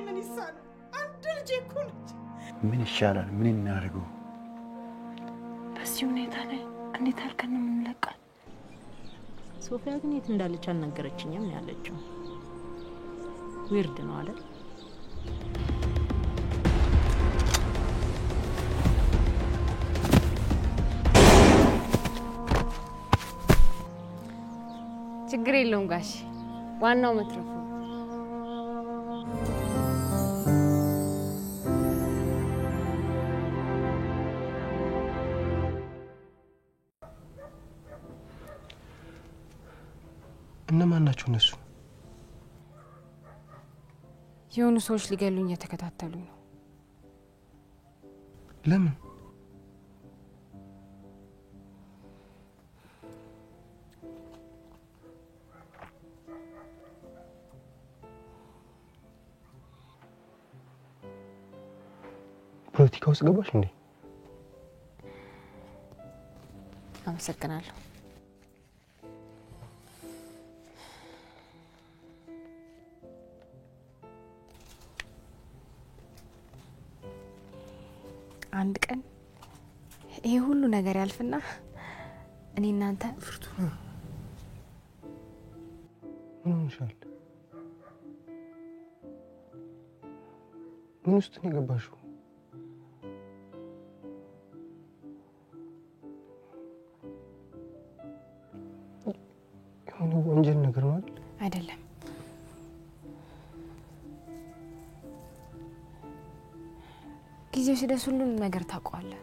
ምን ይሳል አንድ ልጅ እኮ ነች ምን ይሻላል ምን እናርገው በዚህ ሁኔታ ላይ እንዴት አድርገን ነው የምንለቃት ሶፊያ ግን የት እንዳለች አልነገረችኝም ያለችው ዊርድ ነው አይደል ችግር የለውም ጋሽ ዋናው መትረፉ እነማን ናቸው እነሱ የሆኑ ሰዎች ሊገሉኝ እየተከታተሉኝ ነው ለምን ፖለቲካ ውስጥ ገባሽ እንዴ አመሰግናለሁ አንድ ቀን ይሄ ሁሉ ነገር ያልፍና እኔ እናንተ ፍርቱና ምን ሆነሻል ምን ውስጥ ነው የገባሽው የሆነ ወንጀል ነገር ነው አይደለም ጊዜው ሲደርስ ሁሉንም ነገር ታውቀዋለህ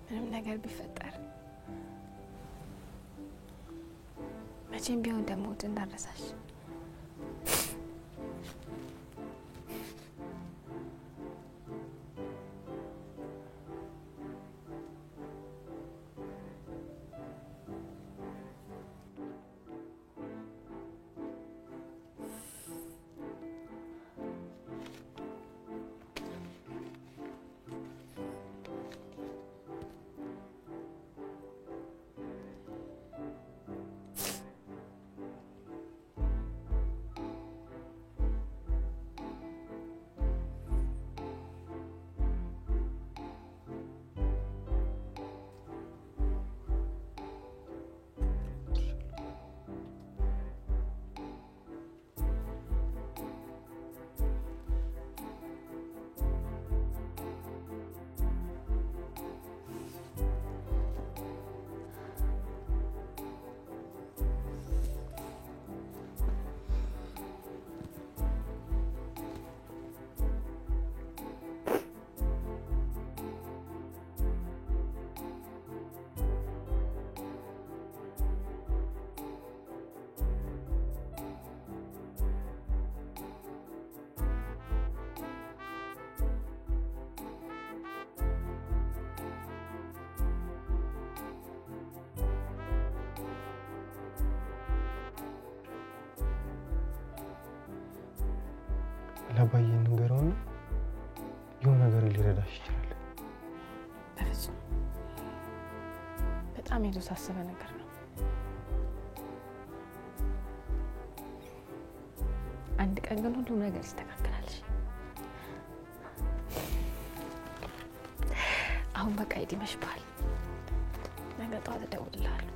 ምንም ነገር ቢፈጠር መቼም ቢሆን እንደምወድ እንዳረሳሽ ለባዬ ንገረውና የሆነ ነገር ሊረዳሽ ይችላል በፍጹም በጣም የተወሳሰበ ነገር ነው አንድ ቀን ግን ሁሉ ነገር ይስተካከላል አሁን በቃ ይመሽባል ነገ ጠዋት እደውልልሃለሁ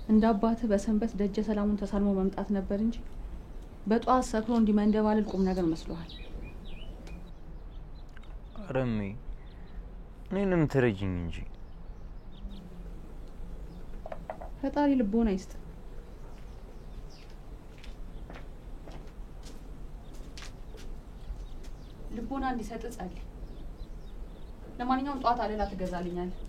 እንደ አባትህ በሰንበት ደጀ ሰላሙን ተሳልሞ መምጣት ነበር እንጂ በጧት ሰክሮ እንዲመንደባልል ቁም ነገር መስሎሃል። አረሜ እኔንም ትረጂኝ እንጂ ፈጣሪ ልቦና ይስጥ። ልቦና እንዲሰጥ ጸልይ። ለማንኛውም ጧት አለላ ትገዛልኛለህ።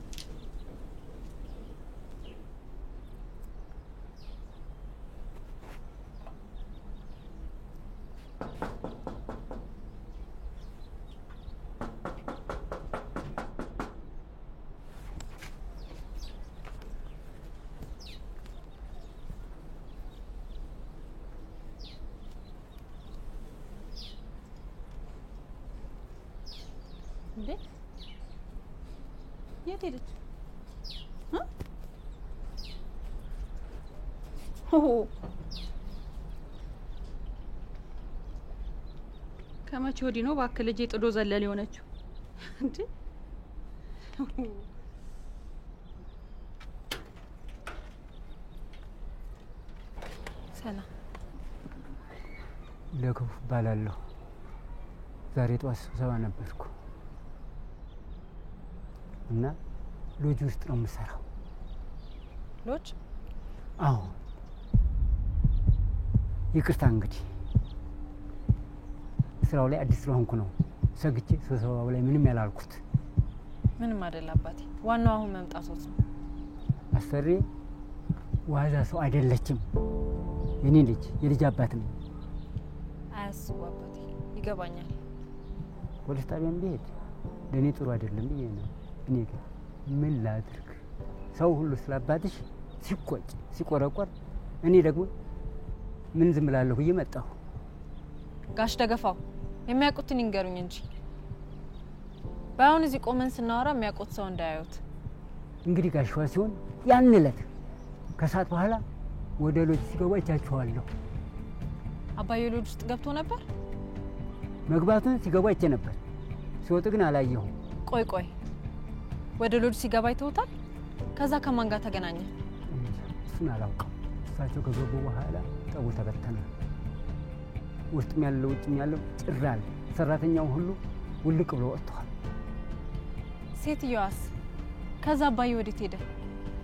እንዴ የት ሄደች? ከመቼ ወዲህ ነው እባክህ ልጄ ጥዶ ዘለል የሆነችው? እንዴ ሰላም ለክፉ ባላለሁ። ዛሬ ጠዋት ስብሰባ ነበርኩ እና ሎጅ ውስጥ ነው የምሰራው። ሎጅ? አዎ። ይቅርታ እንግዲህ ስራው ላይ አዲስ ስለሆንኩ ነው ሰግቼ ስብሰባው ላይ ምንም ያላልኩት። ምንም አይደል አባቴ፣ ዋናው አሁን መምጣቶት ነው። አሰሪ ዋዛ ሰው አይደለችም። የኔ ልጅ የልጅ አባት ነው። አያስቡ አባቴ፣ ይገባኛል። ፖሊስ ጣቢያም ብሄድ ለእኔ ጥሩ አይደለም ብዬ ነው። እኔ ግን ምን ላድርግ? ሰው ሁሉ ስላባትሽ ሲቆጭ ሲቆረቆር፣ እኔ ደግሞ ምን ዝም እላለሁ ብዬ መጣሁ። ጋሽ ደገፋው የሚያውቁትን ይንገሩኝ እንጂ ባይሆን እዚህ ቆመን ስናወራ የሚያውቁት ሰው እንዳያዩት። እንግዲህ ጋሽዋ ሲሆን ያን ዕለት ከሰዓት በኋላ ወደ ሎጅ ሲገባ አይቻችኋለሁ። አባዬ ሎጅ ውስጥ ገብቶ ነበር? መግባቱን ሲገባ አይቼ ነበር፣ ሲወጡ ግን አላየሁም። ቆይ ወደ ሎጅ ሲገባ አይተውታል? ከዛ ከማን ጋር ተገናኘ? እሱን አላውቅም። እሳቸው ከገቡ በኋላ ጠቡ ተበተነ። ውስጥም ያለው ውጭም ያለው ጭር አለ። ሰራተኛው ሁሉ ውልቅ ብሎ ወጥቷል። ሴትዮዋስ? ከዛ አባዬ ወዴት ሄደ?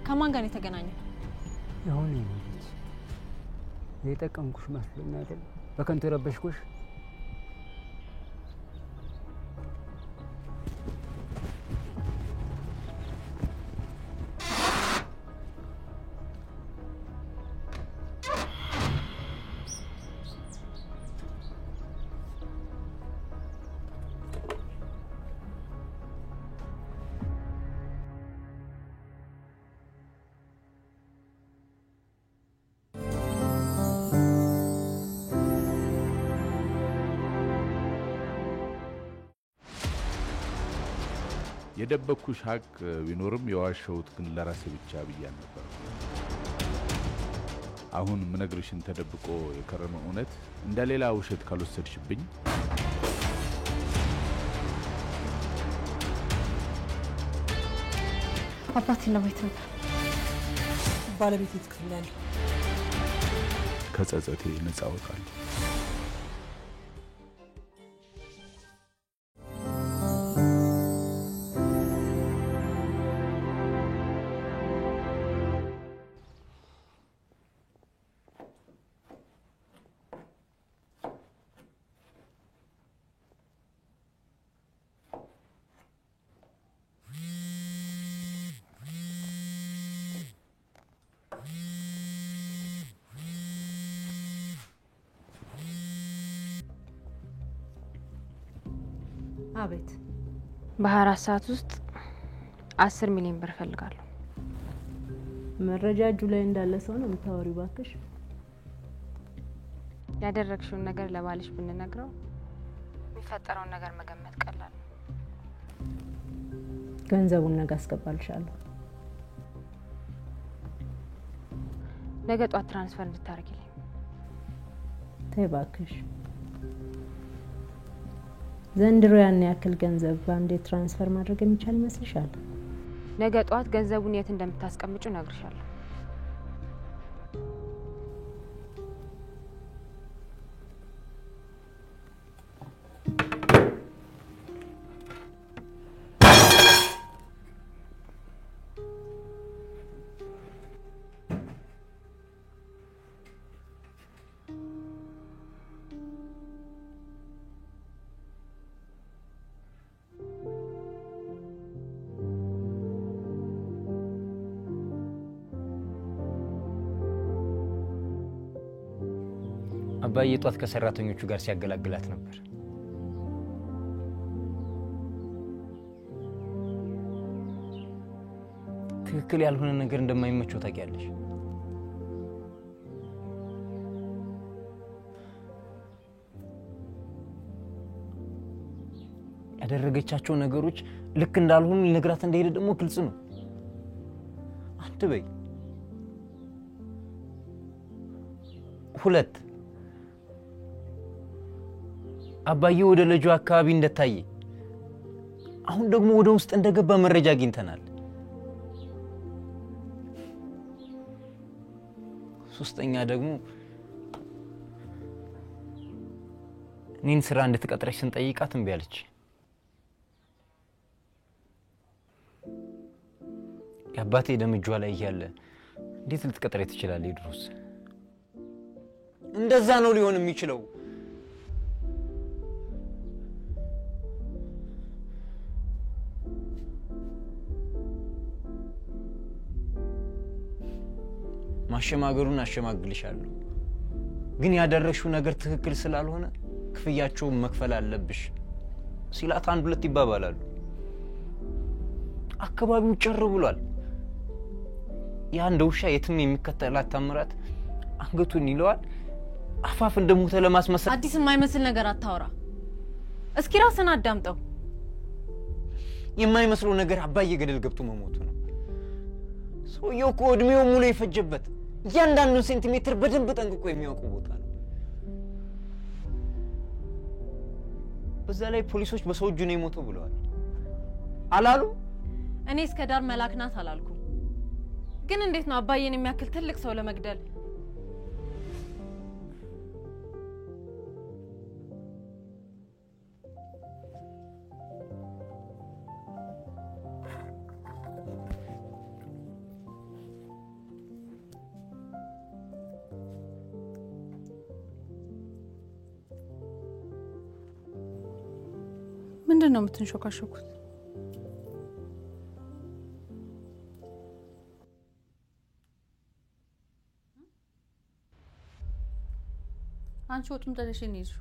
ከማን ጋር ነው የተገናኘው? የሆነ ልጅ የጠቀምኩሽ መስሎኝ አይደል? በከንቱ ረበሽኩሽ። የደበኩሽ ሀቅ ቢኖርም የዋሸሁት ግን ለራሴ ብቻ ብያን ነበር። አሁን ምነግርሽን ተደብቆ የከረመ እውነት እንደሌላ ውሸት ካልወሰድሽብኝ አባቴ ለማየት ነበር። ባለቤቴ ትክክል ከጸጸቴ ነፃ ወጣለሁ። አቤት። በ24 ሰዓት ውስጥ 10 ሚሊዮን ብር ፈልጋለሁ። መረጃ እጁ ላይ እንዳለ ሰው ነው የምታወሪው ባክሽ። ያደረግሽውን ነገር ለባልሽ ብንነግረው የሚፈጠረውን ነገር መገመት ቀላል ነው። ገንዘቡን ነገ አስገባልሻለሁ። ነገ ጧት ትራንስፈር እንድታረጊልኝ። ተይ ባክሽ። ዘንድሮ ያን ያክል ገንዘብ ባንዴ ትራንስፈር ማድረግ የሚቻል ይመስልሻል? ነገ ጧት ገንዘቡን የት እንደምታስቀምጪው ነግርሻለሁ። አባዬ ጧት ከሰራተኞቹ ጋር ሲያገላግላት ነበር። ትክክል ያልሆነ ነገር እንደማይመቸው ታውቂያለሽ። ያደረገቻቸው ነገሮች ልክ እንዳልሆኑ ልነግራት እንደሄደ ደግሞ ግልጽ ነው። አንድ በይ። ሁለት አባዬ ወደ ልጁ አካባቢ እንደታየ አሁን ደግሞ ወደ ውስጥ እንደገባ መረጃ አግኝተናል። ሶስተኛ ደግሞ እኔን ስራ እንድትቀጥረሽ ስንጠይቃት እምቢ አለች። የአባቴ ደም እጇ ላይ እያለ እንዴት ልትቀጥረኝ ትችላለች? ድሮስ እንደዛ ነው ሊሆን የሚችለው። ማሸማገሩን አሸማግልሻለሁ፣ ግን ያደረሽው ነገር ትክክል ስላልሆነ ክፍያቸውን መክፈል አለብሽ ሲላት አንድ ሁለት ይባባላሉ። አካባቢው ጭር ብሏል። ያ እንደ ውሻ የትም የሚከተላት ታምራት አንገቱን ይለዋል። አፋፍ እንደሞተ ለማስመሰል አዲስ የማይመስል ነገር አታወራ። እስኪ ራስን አዳምጠው። የማይመስለው ነገር አባዬ ገደል ገብቶ መሞቱ ነው። ሰውየው እኮ እድሜው ሙሉ የፈጀበት እያንዳንዱ ሴንቲሜትር በደንብ ጠንቅቆ የሚያውቀው ቦታ ነው። በዛ ላይ ፖሊሶች በሰው እጁ ነው የሞተው ብለዋል አላሉ? እኔ እስከ ዳር መላክናት አላልኩም፣ ግን እንዴት ነው አባዬን የሚያክል ትልቅ ሰው ለመግደል? ምንድነው የምትንሾካሾኩት? አንቺ ወጡም ጠለሽን ይዙ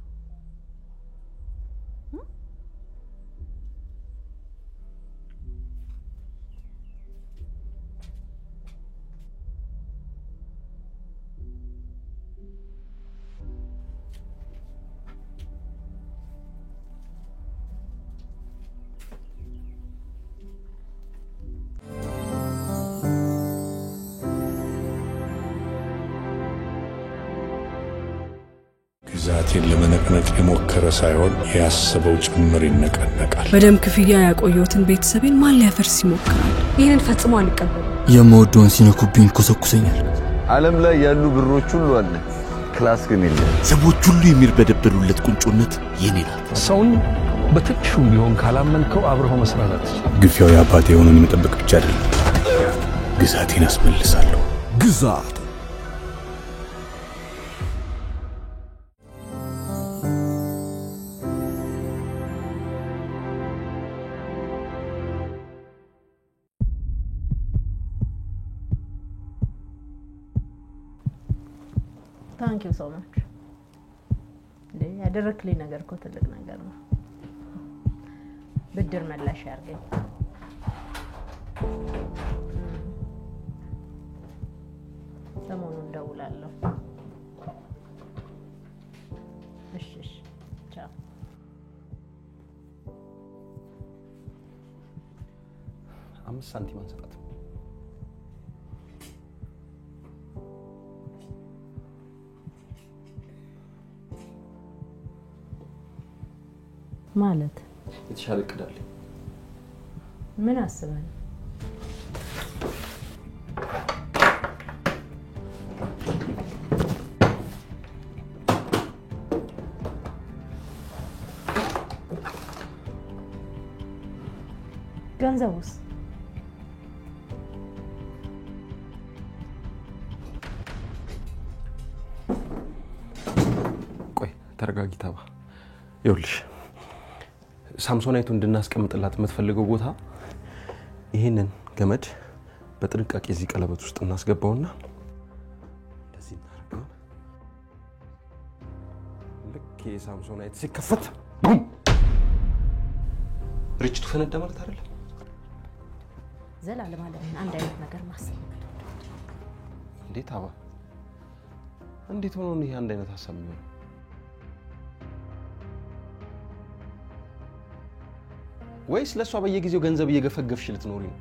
ግዛቴን ለመነቅነቅ የሞከረ ሳይሆን ያሰበው ጭምር ይነቀነቃል። በደም ክፍያ ያቆየሁትን ቤተሰቤን ማን ሊያፈርስ ይሞክራል? ይሄንን ፈጽሞ አልቀበልም። የምወደውን ሲነኩብኝ ኮሰኩሰኛል። ዓለም ላይ ያሉ ብሮች ሁሉ አለ፣ ክላስ ግን የለም። ሰዎች ሁሉ የሚርበደበሉለት ቁንጮነት የኔ ናት። ሰውን በትንሹም ቢሆን ካላመንከው አብረው መስራት ግፊያው የአባቴ የሆነን መጠበቅ ብቻ አይደለም፣ ግዛቴን አስመልሳለሁ። ግዛት Thank you so much. ያደረክልኝ ነገር እኮ ትልቅ ነገር ነው። ብድር መላሽ ያርገኝ። ሰሞኑን ደውላለሁ። እሺ ቻው። 5 ሳንቲም አንሰጣት። ማለት የተሻለ እቅዳለሁ። ምን አስበህ? ገንዘቡስ? ቆይ ተረጋጊ ታባ። ይኸውልሽ ሳምሶናይቱ እንድናስቀምጥላት የምትፈልገው ቦታ ይሄንን ገመድ በጥንቃቄ እዚህ ቀለበት ውስጥ እናስገባውና እንደዚህ እናደርገው። ሳምሶናይት ሲከፈት ቡም ርችቱ ፈነዳ ማለት አይደለም። ዘላለም ማለት አንድ አይነት ነገር ማሰብ እንዴት አባ እንዴት ሆኖ ነው ይሄ አንድ አይነት ሐሳብ ነው? ወይስ ለሷ በየጊዜው ገንዘብ እየገፈገፍሽ ልትኖሪ ነው?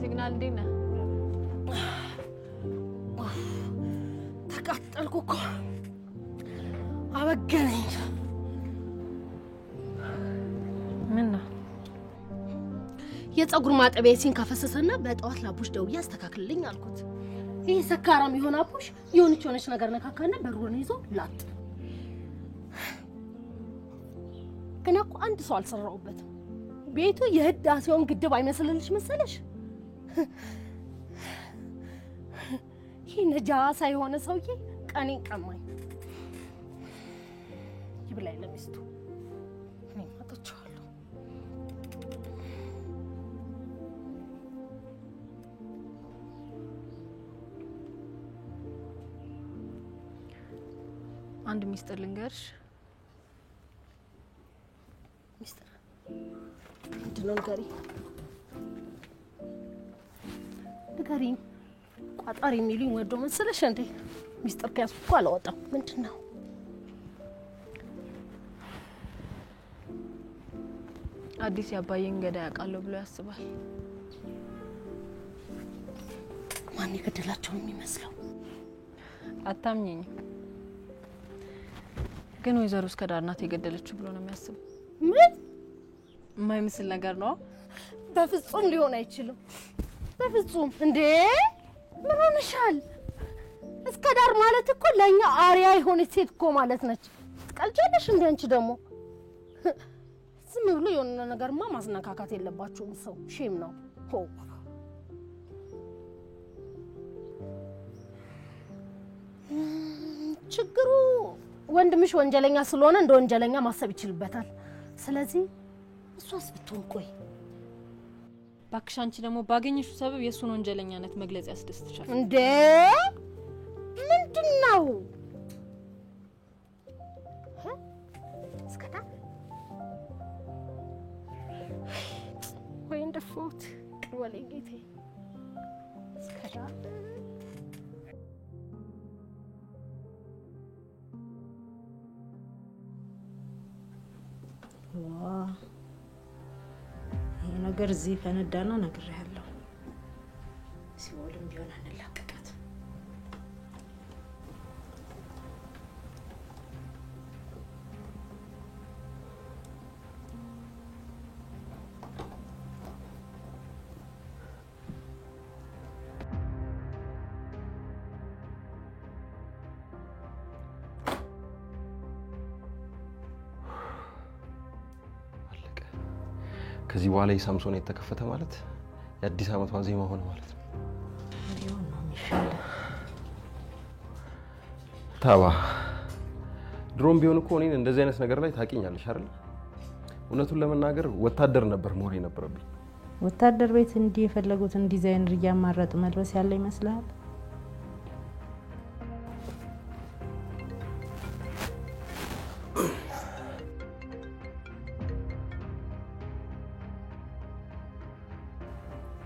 ሲግናል እንዴት ነህ? ተቃጠልኩ እኮ አበገነኝ። ምን ነው? የፀጉር ማጠቢያ ሲንከፈሰሰና በጠዋት ላቡሽ ደውዬ አስተካክልልኝ አልኩት። ይሄ ሰካራም ይሆን አቡሽ የሆነች ነገር ነካካና በሩን ይዞ ላጥ። ግን እኮ አንድ ሰው አልሰራውበትም። ቤቱ የህዳሴውን ግድብ አይመስልልሽ መሰለሽ? ይሄ ነጃሳ የሆነ ሰውዬ ቀኔን ቀማኝ። ይብላኝ ለሚስቱ እኔ ማጥቻለሁ። አንድ ሚስጥር ልንገርሽ። ሚስጥር ምንድነው? ንገሪኝ። ቋጣሪ የሚሉኝ ወዶ መሰለሽ እንዴ? ሚስጥር ከያዝኩ እኮ አላወጣም። ምንድነው? አዲስ ያባየን ገዳይ ያውቃለሁ ብሎ ያስባል። ማን የገደላቸው የሚመስለው? አታምኚኝ፣ ግን ወይዘሮ እስከዳር ናት የገደለችው ብሎ ነው የሚያስበው። ምን የማይመስል ነገር ነው። በፍጹም ሊሆን አይችልም። በፍጹም እንዴ! ምን ሆነሻል? እስከዳር ማለት እኮ ለኛ አሪያ የሆነች ሴት እኮ ማለት ነች። ትቀልጃለሽ እንዴ አንቺ ደግሞ? ዝም ብሎ የሆነ ነገርማ ማስነካካት የለባችሁም። ሰው ሼም ነው። ችግሩ ወንድምሽ ወንጀለኛ ስለሆነ እንደ ወንጀለኛ ማሰብ ይችልበታል። ስለዚህ እሷስ ብትሆን ቆይ ባክሽ፣ አንቺ ደግሞ ባገኘሽው ሰበብ የሱን ወንጀለኛነት መግለጽ ያስደስትሻል እንዴ? ምንድነው? እስከዳ ወይ እንደፎት ቅርወሌ ጌቴ እስከዳ ይሄ ነገር እዚህ ፈነዳና ነግሬያለሁ። ሲወልም ቢሆን አንላቀቃት። ከዚህ በኋላ የሳምሶን የተከፈተ ማለት የአዲስ ዓመት ዋዜማ ሆነ ማለት ነው። ሊሆን ነው የሚሻለው። ታባ ድሮም ቢሆን እኮ እኔን እንደዚህ አይነት ነገር ላይ ታቂኛለሽ አይደል? እውነቱን ለመናገር ወታደር ነበር መሆን የነበረብኝ። ወታደር ቤት እንዲህ የፈለጉትን ዲዛይነር እያማረጡ መልበስ ያለ ይመስላል።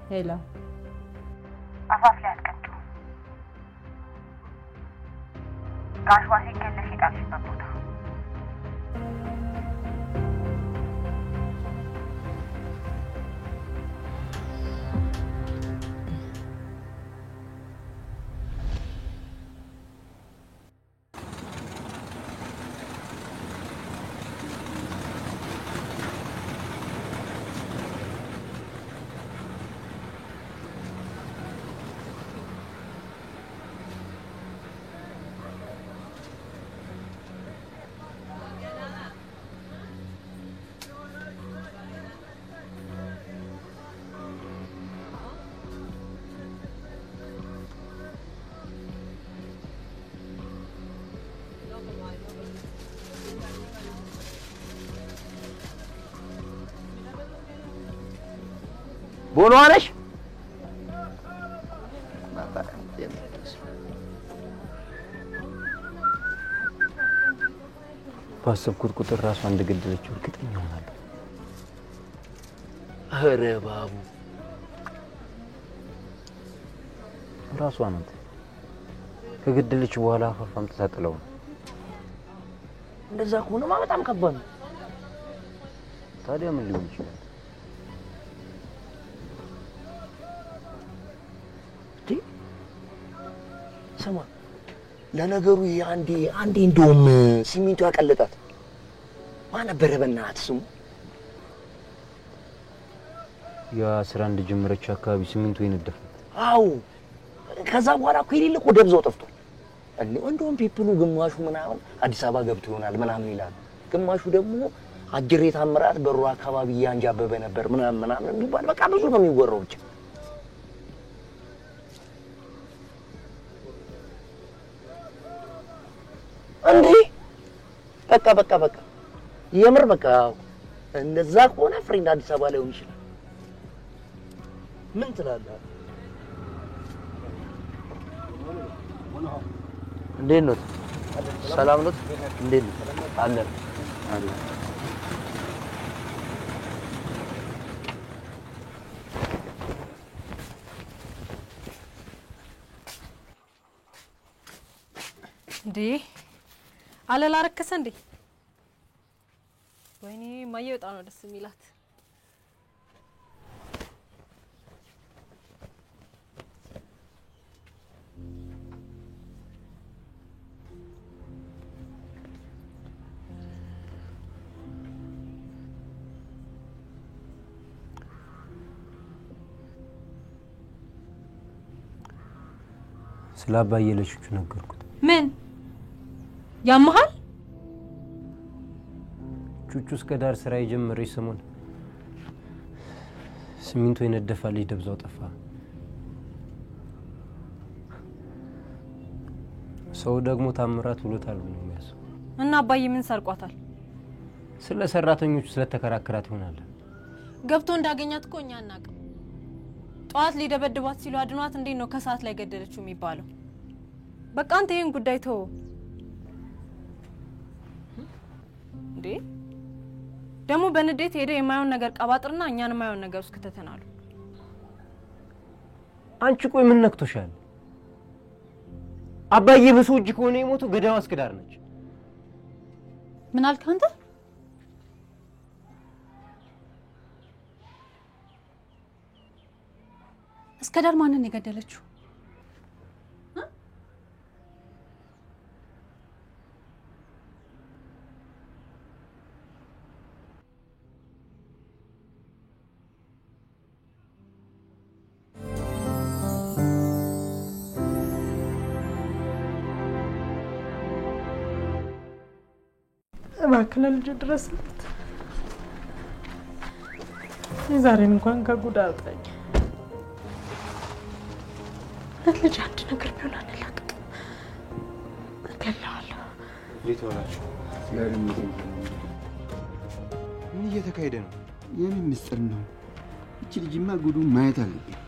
ሄሎ አፋፍ ላይ አትቀምጡ። ጋሽ ዋሴ ገለሽ የጣልሽበት ቦታ ቦኖ አለሽ ባሰብኩት ቁጥር ራሷ እንደገደለችው እርግጠኛ ሆናለሁ። ኧረ ባቡ ራሷ ናት። ከገደለች በኋላ አፋፋም ተሳጥለው ነው። እንደዛ ከሆነማ በጣም ከባድ ነው። ታዲያ ምን ሊሆን ይችላል? ስማ ለነገሩ አንዴ እንደውም ሲሚንቶ ያቀለጣት ማን ነበረ በእናትህ ስሙ? ያ ስራ እንደጀመረች አካባቢ ሲሚንቶ ይነደፋል። አዎ ከዛ በኋላ እኮ የሌለ እኮ ደብዛው ጠፍቷል። እንደውም ፒፕሉ ግማሹ ምናምን አዲስ አበባ ገብቶ ይሆናል ምናምን ይላል፣ ግማሹ ደግሞ አጅሬ ታምራት በሩ አካባቢ ያንጃበበ ነበር ምናምን የሚባል በቃ ብዙ ነው የሚወራው። ብቻ እንዴ በቃ የምር በቃ እንደዛ ከሆነ ፍሬንድ አዲስ አበባ ላይ ሆን ይችላል። ምን ትላለህ? እንዴት ነው? ሰላም ነው? እንዴት ነው? አለን እንዴ አለላ ረከሰ እንዴ? ወይኔ ማየው በጣም ነው ደስ የሚላት። ስለ አባዬ ለቹቹ ነገርኩት። ምን ያመሃል? ቹቹ እስከ ዳር ስራ የጀመረች ሰሞን ሲሚንቶ ይነደፋል፣ ደብዛው ጠፋ። ሰው ደግሞ ታምራት ብሎታል ነው የሚያስበው። እና አባዬ ምን ሰርቋታል? ስለ ሰራተኞቹ ስለተከራከራት ይሆናል። ገብቶ እንዳገኛት እኮ እኛ አናውቅም። ጧት ሊደበድባት ሲሉ አድኗት እንዴት ነው ከሰዓት ላይ ገደለችው የሚባለው? በቃ አንተ ይሄን ጉዳይ ተው እንዴ። ደግሞ በንዴት ሄደ የማይሆን ነገር ቀባጥርና እኛን የማይሆን ነገር ውስጥ ከተተናሉ። አንቺ ቆይ ምን ነክቶሻል? አባዬ በሰው እጅ ከሆነ የሞተው ገዳዋ እስከ ዳር ነች። ምን አልክ አንተ? እስከ ዳር ማንን የገደለችው? እባክህ ለልጅ ድረስለት። የዛሬን እንኳን ከጉድ አውጣኝ። ልጅ አንድ ነገር ቢሆን አላውቅም፣ እገለዋለሁ። እንዴት ሆናችሁ? ምን እየተካሄደ ነው? የምን ምስጢር ነው? እቺ ልጅማ ጉዱን ማየት አለብኝ።